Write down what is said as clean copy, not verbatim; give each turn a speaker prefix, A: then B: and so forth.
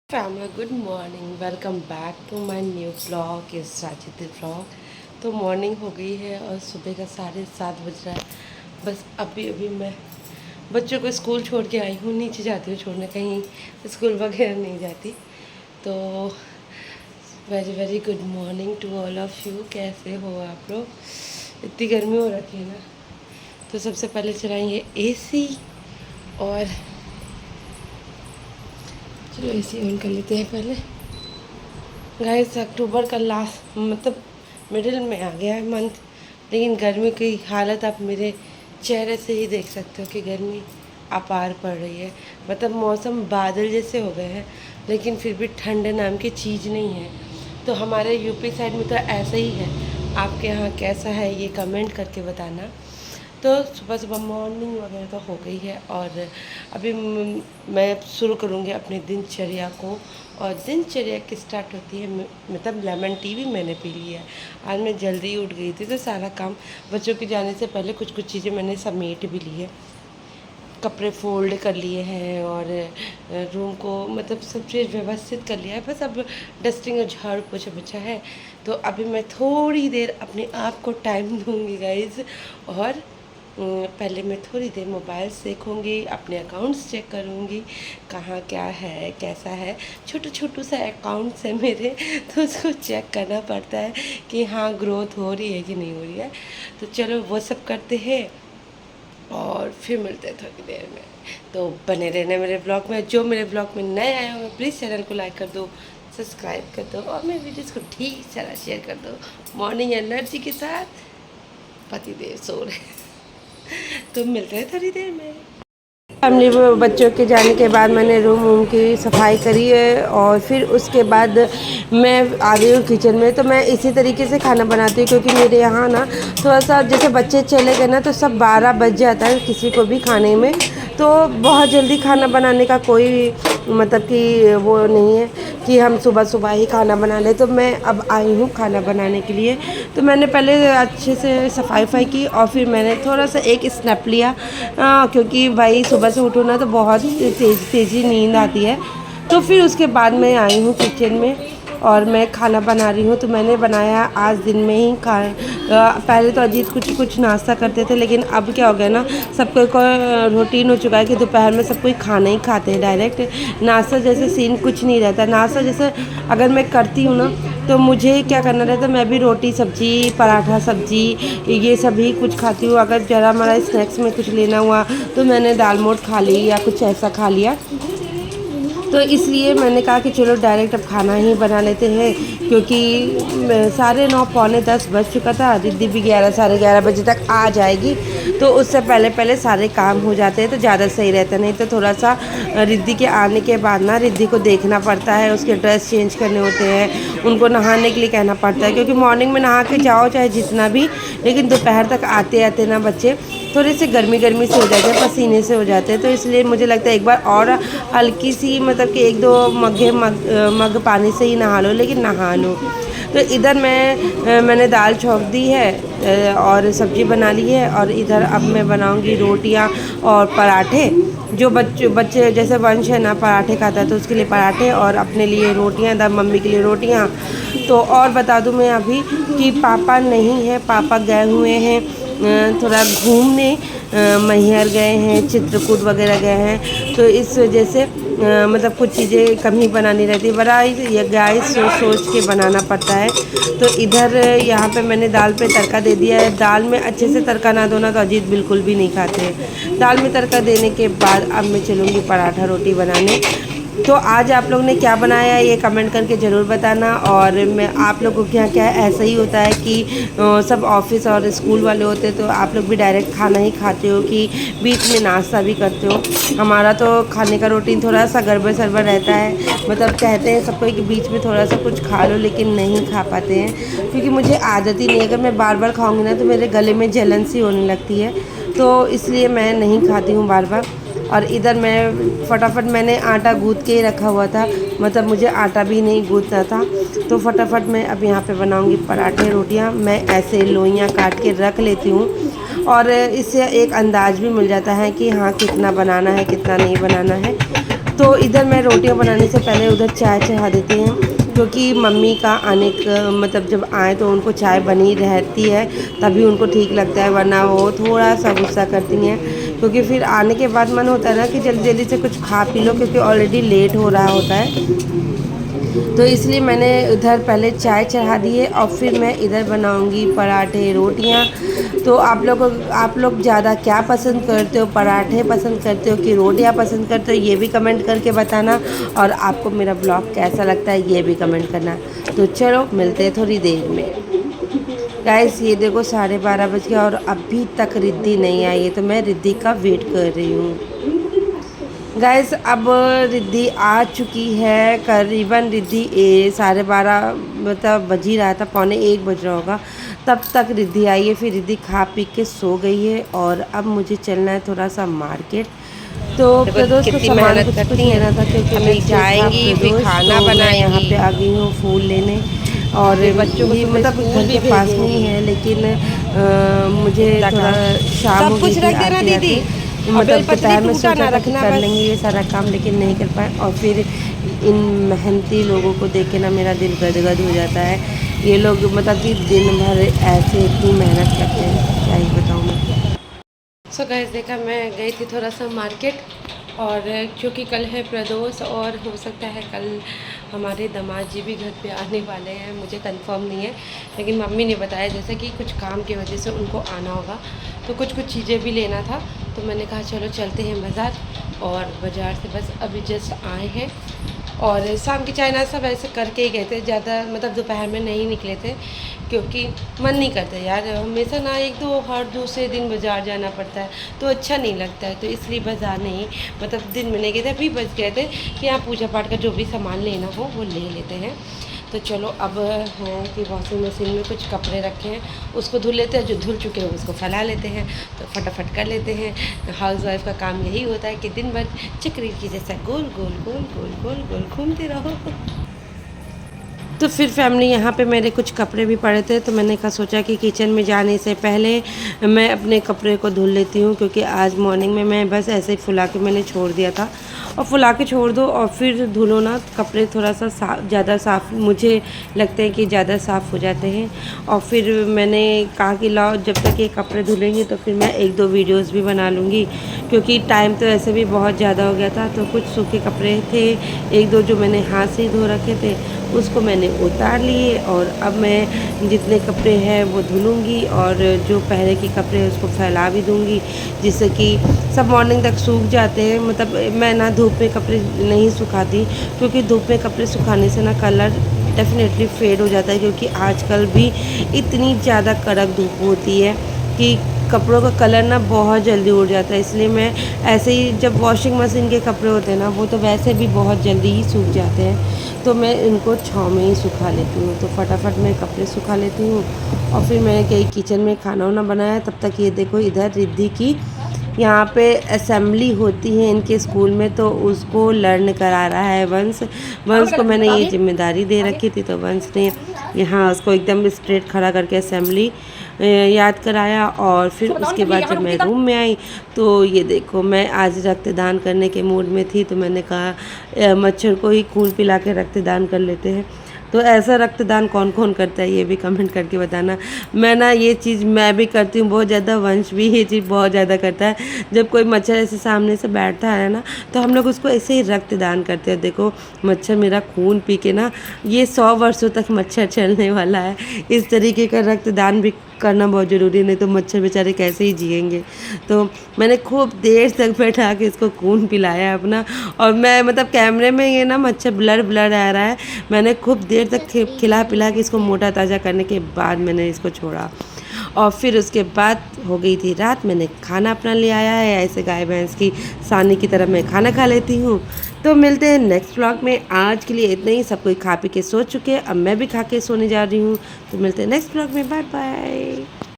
A: Family good morning, welcome back to my new vlog इस Sajid vlog. तो morning हो गई है और सुबह का 7:30 बज रहा है। बस अभी अभी मैं बच्चों को स्कूल छोड़ के आई हूँ। नीचे जाती हूँ छोड़ने, कहीं स्कूल वगैरह नहीं जाती। तो very very good morning to all of you. कैसे हो आप लोग? इतनी गर्मी हो रखी है ना। तो सबसे पहले चलाएंगे एसी और चलो एसी ऑन कर लेते हैं पहले। गाइस अक्टूबर का लास्ट मतलब मिडिल में आ गया है मंथ, लेकिन गर्मी की हालत आप मेरे चेहरे से ही देख सकते हो कि गर्मी अपार पड़ रही है। मतलब मौसम बादल जैसे हो गए हैं, लेकिन फिर भी ठंड नाम की चीज़ नहीं है। तो हमारे यूपी साइड में तो ऐसा ही है। आपके यहाँ कैसा है ये कमेंट करके बताना। तो सुबह सुबह मॉर्निंग वगैरह तो हो गई है और अभी मैं शुरू करूँगी अपनी दिनचर्या को। और दिनचर्या की स्टार्ट होती है मतलब लेमन टी भी मैंने पी लिया है। आज मैं जल्दी उठ गई थी तो सारा काम बच्चों के जाने से पहले कुछ कुछ चीज़ें मैंने समेट भी ली है। कपड़े फोल्ड कर लिए हैं और रूम को मतलब सब चीज़ व्यवस्थित कर लिया है। बस अब डस्टिंग और झाड़ू पोछा बचा है। तो अभी मैं थोड़ी देर अपने आप को टाइम दूँगी गाइज़। और पहले मैं थोड़ी देर मोबाइल देखूँगी, अपने अकाउंट्स चेक करूँगी कहाँ क्या है कैसा है। छोटे छोटू सा अकाउंट्स है मेरे, तो उसको चेक करना पड़ता है कि हाँ ग्रोथ हो रही है कि नहीं हो रही है। तो चलो वो सब करते हैं और फिर मिलते हैं थोड़ी देर में। तो बने रहना मेरे ब्लॉग में। जो मेरे ब्लॉग में नए आए होंगे प्लीज़ चैनल को लाइक कर दो, सब्सक्राइब कर दो और मेरे वीडियोज़ को ठीक सारा शेयर कर दो। मॉर्निंग एनर्जी के साथ पतिदेव सो रहे। तो मिलते हैं थोड़ी देर में। फैमिली बच्चों के जाने के बाद मैंने रूम की सफाई करी है और फिर उसके बाद मैं आ गई हूँ किचन में। तो मैं इसी तरीके से खाना बनाती हूँ क्योंकि मेरे यहाँ ना थोड़ा सा जैसे बच्चे चले गए ना तो सब 12 बज जाता है किसी को भी खाने में। तो बहुत जल्दी खाना बनाने का कोई मतलब कि वो नहीं है कि हम सुबह सुबह ही खाना बना लें। तो मैं अब आई हूँ खाना बनाने के लिए। तो मैंने पहले अच्छे से सफाई की और फिर मैंने थोड़ा सा एक स्नैप लिया क्योंकि भाई सुबह से उठो ना तो बहुत तेज़ी नींद आती है। तो फिर उसके बाद मैं आई हूँ किचन में और मैं खाना बना रही हूँ। तो मैंने बनाया आज दिन में ही पहले तो अजीत कुछ कुछ नाश्ता करते थे, लेकिन अब क्या हो गया ना सबको एक रूटीन हो चुका है कि दोपहर में सब कोई खाना ही खाते हैं डायरेक्ट। नाश्ता जैसे सीन कुछ नहीं रहता। नाश्ता जैसे अगर मैं करती हूँ ना तो मुझे क्या करना रहता है, मैं भी रोटी सब्जी पराठा सब्जी ये सभी कुछ खाती हूँ। अगर ज़रा हमारा स्नैक्स में कुछ लेना हुआ तो मैंने दाल मोठ खा ली या कुछ ऐसा खा लिया। तो इसलिए मैंने कहा कि चलो डायरेक्ट अब खाना ही बना लेते हैं क्योंकि 9:30 पौने 10 बज चुका था। रिद्धि भी 11 साढ़े 11 बजे तक आ जाएगी। तो उससे पहले पहले सारे काम हो जाते हैं तो ज़्यादा सही रहता। नहीं तो थोड़ा सा रिद्धि के आने के बाद ना रिद्धि को देखना पड़ता है, उसके ड्रेस चेंज करने होते हैं, उनको नहाने के लिए कहना पड़ता है क्योंकि मॉर्निंग में नहा के जाओ चाहे जितना भी, लेकिन दोपहर तक आते आते ना बच्चे थोड़े से गर्मी से हो जाते हैं, पसीने से हो जाते हैं। तो इसलिए मुझे लगता है एक बार और हल्की सी मतलब कि 1-2 मग पानी से ही नहा लो, लेकिन नहा लो। तो इधर मैंने दाल छौंक दी है और सब्ज़ी बना ली है और इधर अब मैं बनाऊंगी रोटियां और पराठे। जो बच्चे जैसे वंश है ना पराठे खाता है तो उसके लिए पराठे और अपने लिए रोटियां, इधर मम्मी के लिए रोटियां। तो और बता दूं मैं अभी कि पापा नहीं है, पापा गए हुए हैं थोड़ा घूमने, मैहर गए हैं, चित्रकूट वगैरह गए हैं। तो इस वजह से मतलब कुछ चीज़ें कम ही बनानी रहती है, बड़ा ये गाइस सोच के बनाना पड़ता है। तो इधर यहाँ पे मैंने दाल पे तड़का दे दिया है। दाल में अच्छे से तड़का ना दो ना तो अजीत बिल्कुल भी नहीं खाते। दाल में तड़का देने के बाद अब मैं चलूँगी पराठा रोटी बनाने। तो आज आप लोग ने क्या बनाया है ये कमेंट करके ज़रूर बताना। और मैं आप लोगों के यहाँ क्या है, ऐसा ही होता है कि सब ऑफिस और स्कूल वाले होते हैं तो आप लोग भी डायरेक्ट खाना ही खाते हो कि बीच में नाश्ता भी करते हो। हमारा तो खाने का रूटीन थोड़ा सा गड़बड़ सड़बड़ रहता है। मतलब कहते हैं सबको कि बीच में थोड़ा सा कुछ खा लो, लेकिन नहीं खा पाते हैं क्योंकि मुझे आदत ही नहीं है। अगर मैं बार बार खाऊँगी ना तो मेरे गले में जलन सी होने लगती है, तो इसलिए मैं नहीं खाती हूँ बार बार। और इधर मैं फटाफट मैंने आटा गूँथ के ही रखा हुआ था, मतलब मुझे आटा भी नहीं गूँथना था। तो फटाफट मैं अब यहाँ पे बनाऊँगी पराठे रोटियाँ। मैं ऐसे लोइयाँ काट के रख लेती हूँ और इससे एक अंदाज़ भी मिल जाता है कि हाँ कितना बनाना है कितना नहीं बनाना है। तो इधर मैं रोटियां बनाने से पहले उधर चाय चढ़ा देती हैं, क्योंकि मम्मी का आने का मतलब जब आए तो उनको चाय बनी रहती है तभी उनको ठीक लगता है, वरना वो थोड़ा सा गुस्सा करती हैं। क्योंकि फिर आने के बाद मन होता है ना कि जल्दी जल्दी से कुछ खा पी लो, क्योंकि ऑलरेडी लेट हो रहा होता है। तो इसलिए मैंने उधर पहले चाय चढ़ा दी है और फिर मैं इधर बनाऊंगी पराठे रोटियां। तो आप लोग ज़्यादा क्या पसंद करते हो, पराठे पसंद करते हो कि रोटियां पसंद करते हो, ये भी कमेंट करके बताना। और आपको मेरा ब्लॉग कैसा लगता है ये भी कमेंट करना। तो चलो मिलते हैं थोड़ी देर में। गाइस ये देखो 12:30 बज गया और अभी तक रिद्धि नहीं आई है, तो मैं रिद्धि का वेट कर रही हूँ। गाइस अब रिद्धि आ चुकी है, करीबन रिद्धि 12:30 मतलब बज ही रहा था, 12:45 बज रहा होगा तब तक रिद्धि आई है। फिर रिद्धि खा पी के सो गई है और अब मुझे चलना है थोड़ा सा मार्केट। तो प्रदोष को सामान कुछ लेना था, क्योंकि मैं जाएंगी फिर खाना बनाएंगी। यहाँ पे आ गई हूँ फूल लेने और बच्चों को मतलब घर के पास में ही है, लेकिन मुझे थोड़ा शाम हो गई थी आते आते। मतलब दोपहर में सोचा था कि कर लेंगे ये सारा काम, लेकिन नहीं कर पाए। और फिर इन मेहनती लोगों को देख के ना मेरा दिल गदगद हो जाता है। ये लोग मतलब कि दिन भर ऐसे इतनी मेहनत करते हैं, क्या ही बताऊँ मैं। सो गाइस देखा, मैं गई थी थोड़ा सा मार्केट, और क्योंकि कल है प्रदोष और हो सकता है कल हमारे दामाद जी भी घर पे आने वाले हैं, मुझे कंफर्म नहीं है, लेकिन मम्मी ने बताया जैसे कि कुछ काम की वजह से उनको आना होगा, तो कुछ चीज़ें भी लेना था। तो मैंने कहा चलो चलते हैं बाज़ार। और बाज़ार से बस अभी जस्ट आए हैं और शाम की चाय नाश्ता वैसे करके ही गए थे, ज़्यादा मतलब दोपहर में नहीं निकले थे, क्योंकि मन नहीं करता यार, हमेशा ना एक तो हर दूसरे दिन बाज़ार जाना पड़ता है तो अच्छा नहीं लगता है। तो इसलिए बाज़ार नहीं, मतलब दिन में नहीं गए थे, अभी बच गए थे कि यहाँ पूजा पाठ का जो भी सामान लेना हो वो ले लेते हैं। तो चलो अब है कि वॉशिंग मशीन में कुछ कपड़े रखे हैं, उसको धुल लेते हैं, जो धुल चुके हैं उसको फैला लेते हैं, तो फटाफट कर लेते हैं। हाउस वाइफ का काम यही होता है कि दिन भर चक्री की जैसा गोल गोल गोल गोल गोल गोल घूमते रहो। तो फिर फैमिली यहाँ पे मेरे कुछ कपड़े भी पड़े थे, तो मैंने कहा सोचा कि किचन में जाने से पहले मैं अपने कपड़े को धुल लेती हूँ, क्योंकि आज मॉर्निंग में मैं बस ऐसे ही फुला के मैंने छोड़ दिया था। और फुला के छोड़ दो और फिर धुलो ना, कपड़े थोड़ा सा ज़्यादा साफ़ मुझे लगते हैं कि ज़्यादा साफ़ हो जाते हैं। और फिर मैंने कहा कि लाओ जब तक ये कपड़े धुलेंगे तो फिर मैं 1-2 वीडियोज़ भी बना लूँगी, क्योंकि टाइम तो ऐसे भी बहुत ज़्यादा हो गया था। तो कुछ सूखे कपड़े थे, 1-2 जो मैंने हाथ से ही धो रखे थे उसको मैंने उतार लिए, और अब मैं जितने कपड़े हैं वो धुलूँगी और जो पहले के कपड़े हैं उसको फैला भी दूँगी, जिससे कि सब मॉर्निंग तक सूख जाते हैं। मतलब मैं ना धूप में कपड़े नहीं सुखाती, क्योंकि धूप में कपड़े सुखाने से ना कलर डेफिनेटली फेड हो जाता है, क्योंकि आजकल भी इतनी ज़्यादा कड़क धूप होती है कि कपड़ों का कलर ना बहुत जल्दी उड़ जाता है। इसलिए मैं ऐसे ही, जब वॉशिंग मशीन के कपड़े होते हैं ना वो तो वैसे भी बहुत जल्दी ही सूख जाते हैं, तो मैं इनको छाँव में ही सुखा लेती हूँ। तो फटाफट मैं कपड़े सुखा लेती हूँ और फिर मैंने कहीं किचन में खाना वाना बनाया। तब तक ये देखो इधर रिद्धि की यहाँ पे असेंबली होती है इनके स्कूल में, तो उसको लर्न करा रहा है वंश। वंश को मैंने ये जिम्मेदारी दे रखी थी, तो वंश ने यहाँ उसको एकदम स्ट्रेट खड़ा करके असेंबली याद कराया। और फिर उसके बाद जब मैं रूम में आई तो ये देखो, मैं आज रक्तदान करने के मूड में थी, तो मैंने कहा मच्छर को ही खून पिला के रक्तदान कर लेते हैं। तो ऐसा रक्तदान कौन कौन करता है ये भी कमेंट करके बताना। मैं ना ये चीज़ मैं भी करती हूँ बहुत ज़्यादा, वंश भी ये चीज़ बहुत ज़्यादा करता है। जब कोई मच्छर ऐसे सामने से बैठता है ना, तो हम लोग उसको ऐसे ही रक्तदान करते हैं। देखो मच्छर मेरा खून पी के ना ये 100 वर्षों तक मच्छर चलने वाला है। इस तरीके का रक्तदान भी करना बहुत ज़रूरी है, नहीं तो मच्छर बेचारे कैसे ही जिएंगे। तो मैंने खूब देर तक बैठा के इसको खून पिलाया अपना, और मैं मतलब कैमरे में ये ना मच्छर ब्लर ब्लर आ रहा है, मैंने खूब देर तक खिला पिला के इसको मोटा ताज़ा करने के बाद मैंने इसको छोड़ा। और फिर उसके बाद हो गई थी रात, मैंने खाना अपना ले आया है। ऐसे गाय भैंस की सानी की तरह मैं खाना खा लेती हूँ। तो मिलते हैं नेक्स्ट व्लॉग में। आज के लिए इतना ही। सब कोई खा पी के सो चुके हैं, अब मैं भी खा के सोने जा रही हूँ। तो मिलते हैं नेक्स्ट व्लॉग में। Bye bye.